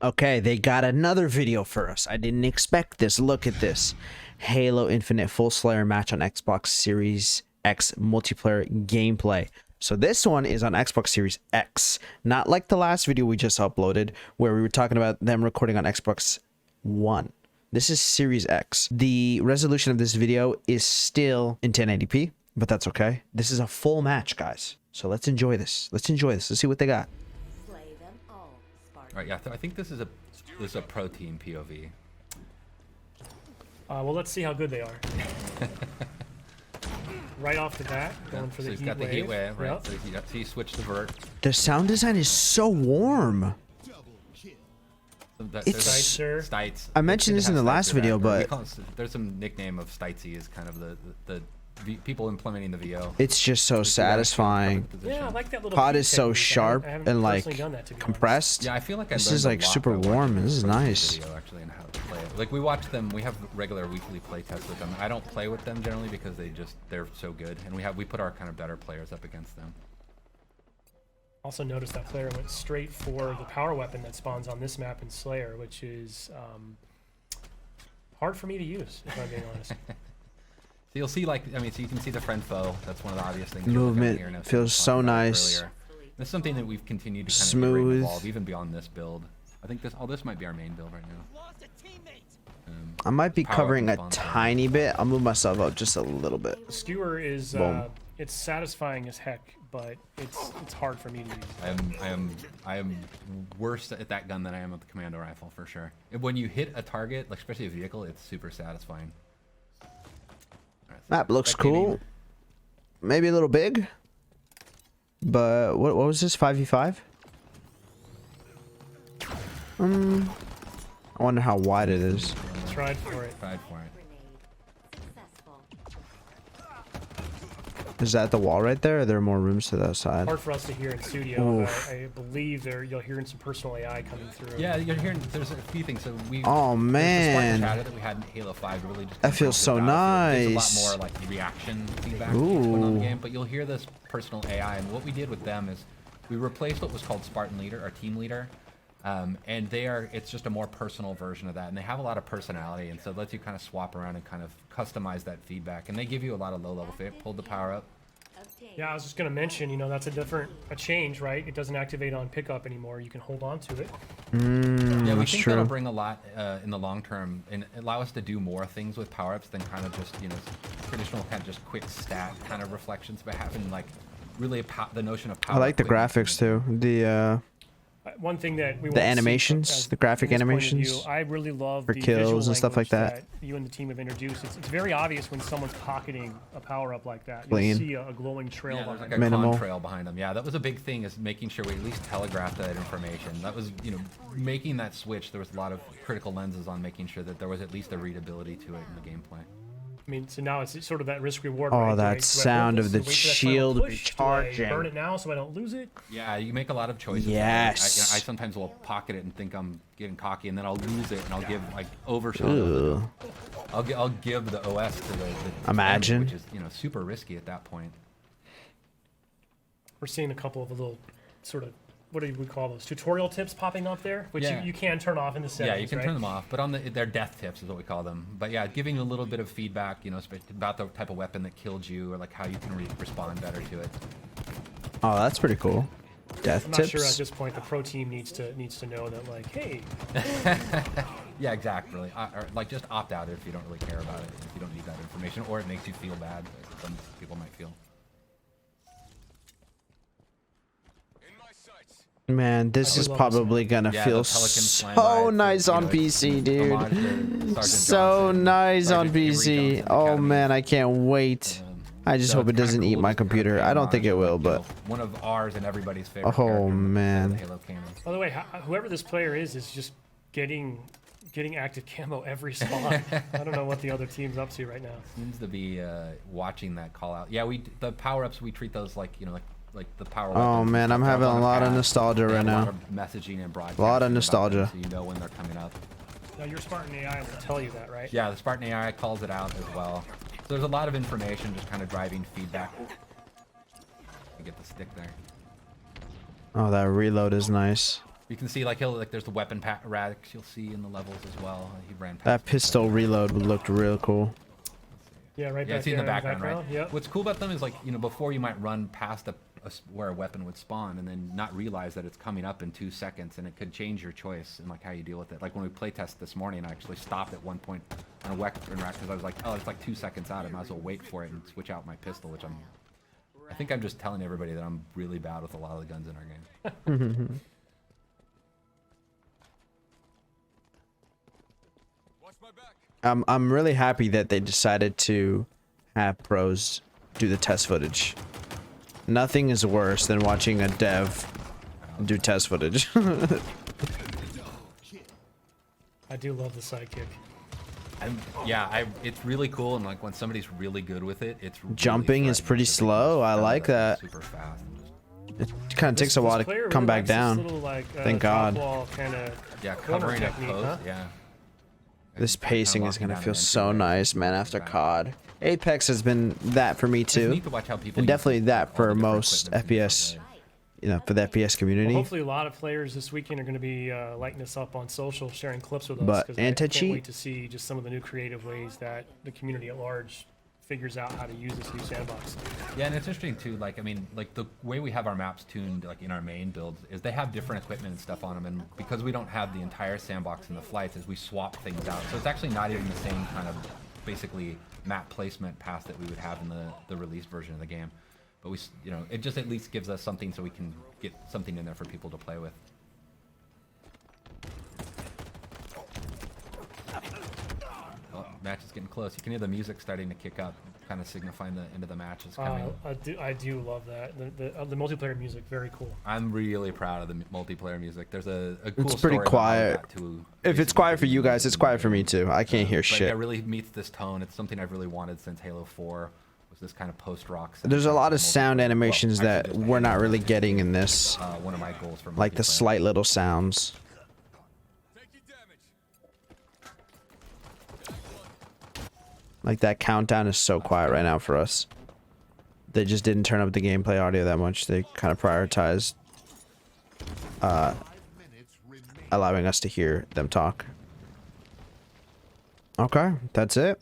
Okay, they got another video for us. I didn't expect this. Look at this. Halo Infinite full Slayer match on Xbox Series X multiplayer gameplay. So this one is on Xbox Series X, not like the last video we just uploaded where we were talking about them recording on Xbox One. This is Series X. The resolution of this video is still in 1080p, but that's okay. This is a full match, guys. So let's enjoy this. Let's see what they got. All right, yeah, I think this is a pro team POV. Well, let's see how good they are. Right off the bat, going for so the he's heat got the heat wave, right? Yep. So he switched to vert. The sound design is so warm. It's Stites. I mentioned this in the last video, but there's some nickname of Stitesy is kind of the people implementing the VO. it's just so satisfying. Yeah, I like that little Pod peak is so technique. sharp I haven't and like personally done that, to be compressed. Yeah, I feel like This is like super warm. This is nice. Video, actually, and how to play it. Like we watch them. We have regular weekly play tests with them. I don't play with them generally because they're so good, and we put our kind of better players up against them. Also noticed that player went straight for the power weapon that spawns on this map in Slayer, which is hard for me to use, if I'm being honest. So you'll see, like, I mean, so you can see the friend foe. That's one of the obvious things. Movement here, feels so nice. This is something that we've continued to kind of Smooth. evolve even beyond this build. I think this might be our main build right now. I might be Power covering a weapon spawns. tiny bit. I'll move myself up just a little bit. The skewer is Boom. it's satisfying as heck, but it's hard for me to use. I am worse at that gun than I am at the commando rifle for sure. When you hit a target, like especially a vehicle, it's super satisfying. Alright, so Map looks spectating. cool. Maybe a little big. But what was this? 5v5? I wonder how wide it is. Tried for it. Tried for it. Is that the wall right there, or are there more rooms to that side? Hard for us to hear in studio. Oof. I believe you'll hear some personal AI coming through. Yeah, you're hearing. There's a few things. So we. Oh, there's the man. Spartan chatter that we had in Halo 5 really just. That feels so There's nice. a lot more like reaction feedback Ooh. going on in the game, but you'll hear this personal AI. And what we did with them is we replaced what was called Spartan Leader, our team leader, and it's just a more personal version of that. And they have a lot of personality, and so it lets you kind of swap around and kind of customize that feedback. And they give you a lot of low-level feedback. Pulled the power up. Yeah, I was just gonna mention, that's a change, right? It doesn't activate on pickup anymore. You can hold on to it. Yeah, we That's think true. that'll bring a lot in the long term and allow us to do more things with power-ups than kind of just, traditional kind of just quick stat kind of reflections, but having like really the notion of power. I like the graphics too. The One thing that we The won't see animations, as- the graphic from this point of animations view, I really love for the kills visual and stuff like language that. you and the team have introduced. It's very obvious when someone's pocketing a power up like that. Clean. You'll see a glowing trail Yeah, there's behind like it. a Minimal. contrail behind them. Yeah, that was a big thing, is making sure we at least telegraphed that information. That was, making that switch. There was a lot of critical lenses on making sure that there was at least a readability to it in the gameplay. I mean, so now it's sort of that risk reward. Oh, right? that Do I hold sound this of the and wait for that final shield push? Do I recharging. burn it now so I don't lose it. Yeah, you make a lot of choices. Yes. I sometimes will pocket it and think I'm getting cocky, and then I'll lose it, and I'll give like overshot. of it. Ugh. I'll give the OS to the Imagine. which is super risky at that point. We're seeing a couple of little sort of, what do we call those, tutorial tips popping up there, which Yeah. you can turn off in the settings. Yeah, you can right? turn them off, but they're death tips is what we call them. But yeah, giving you a little bit of feedback, about the type of weapon that killed you, or like how you can respond better to it. Oh, that's pretty cool. Death I'm not tips. sure at this point the pro team needs to know that, like, hey, Yeah, exactly. Or like just opt out if you don't really care about it, if you don't need that information, or it makes you feel bad. Like some people might feel. Man, this I is love probably gonna Yeah, feel the Pelican slam so by, nice you on know, PC, homage dude. to Sergeant So Johnson, nice on Sergeant Avery PC. Johnson Oh Academy. man, I can't wait. I just So hope it it's kinda doesn't eat cool my just to kind of computer. pay I don't think it homage to, will, like, but one of ours and everybody's favorite. Oh, character in man. the Halo canon. by the way, whoever this player is just getting active camo every spot. I don't know what the other team's up to right now. Seems to be watching that call out. Yeah, the power ups, we treat those like like the power. Oh, weapons. man, I'm They're having on a the lot of path. nostalgia They right have a lot now. of messaging and broadcasting. Lot of about them, nostalgia. so you know when they're coming up. Now your Spartan AI will tell you that, right? Yeah, the Spartan AI calls it out as well. So there's a lot of information just kind of driving feedback. You get the stick there. Oh, that reload is nice. You can see like there's the weapon racks you'll see in the levels as well. He ran past That pistol reload looked real cool. Yeah, right Yeah, back it's in the there background, right? Yep. What's cool about them is like, you know, before you might run past where a weapon would spawn and then not realize that it's coming up in 2 seconds, and it could change your choice and like how you deal with it. Like when we playtest this morning, I actually stopped at one point on a weapon rack because I was like, oh, it's like 2 seconds out. I might as well wait for it and switch out my pistol, which I think I'm just telling everybody that I'm really bad with a lot of the guns in our game. I'm really happy that they decided to have pros do the test footage. Nothing is worse than watching a dev do test footage. I do love the sidekick. It's really cool, and like when somebody's really good with it, it's really Jumping is threatening pretty because they can slow. just I jump like that. super fast. And It kind of takes a while to player come really back likes this down. little, like, Thank God. yeah, corner covering a technique, post. huh? Yeah. This Kinda pacing is walking gonna down feel an so entryway, nice, man. After back. COD, Apex has been that for me It's too, neat to watch how people and use, definitely like, that all the for different most equipment in different FPS. ways. You know, for the FPS community. Well, hopefully, a lot of players this weekend are going to be lighting us up on social, sharing clips with us. But 'cause I anti-cheat? can't wait to see just some of the new creative ways that the community at large figures out how to use this new sandbox. Yeah, and it's interesting too. Like, I mean, like the way we have our maps tuned, like in our main builds, is they have different equipment and stuff on them, and because we don't have the entire sandbox in the flights, is we swap things out. So it's actually not even the same kind of basically map placement path that we would have in the release version of the game. But we, you know, it just at least gives us something so we can get something in there for people to play with. Oh, match is getting close. You can hear the music starting to kick up, kind of signifying the end of the match is coming. I do love that. The multiplayer music, very cool. I'm really proud of the multiplayer music. There's a cool It's pretty story behind quiet. that, too. If it's quiet for you guys, it's quiet for me too. I can't hear But shit. it really meets this tone. It's something I've really wanted since Halo 4. Was this kind of post-rock sound. There's a lot of sound Well, animations actually, that just we're not Halo really 4. getting in this, One of my goals for like the multiplayer. slight little sounds. Like that countdown is so quiet right now for us. They just didn't turn up the gameplay audio that much. They kind of prioritized allowing us to hear them talk. Okay, that's it.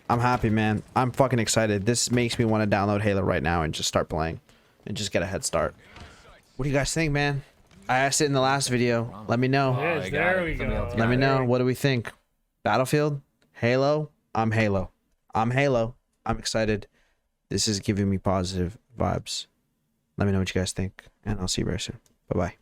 I'm happy, man. I'm fucking excited. This makes me want to download Halo right now and just start playing and just get a head start. What do you guys think, man? I asked it in the last video. Let me know. It is. I got There it. we Somebody go. else Let got me it. know. What do we think? Battlefield? Halo? I'm Halo. I'm Halo. I'm excited. This is giving me positive vibes. Let me know what you guys think, and I'll see you very soon. Bye-bye.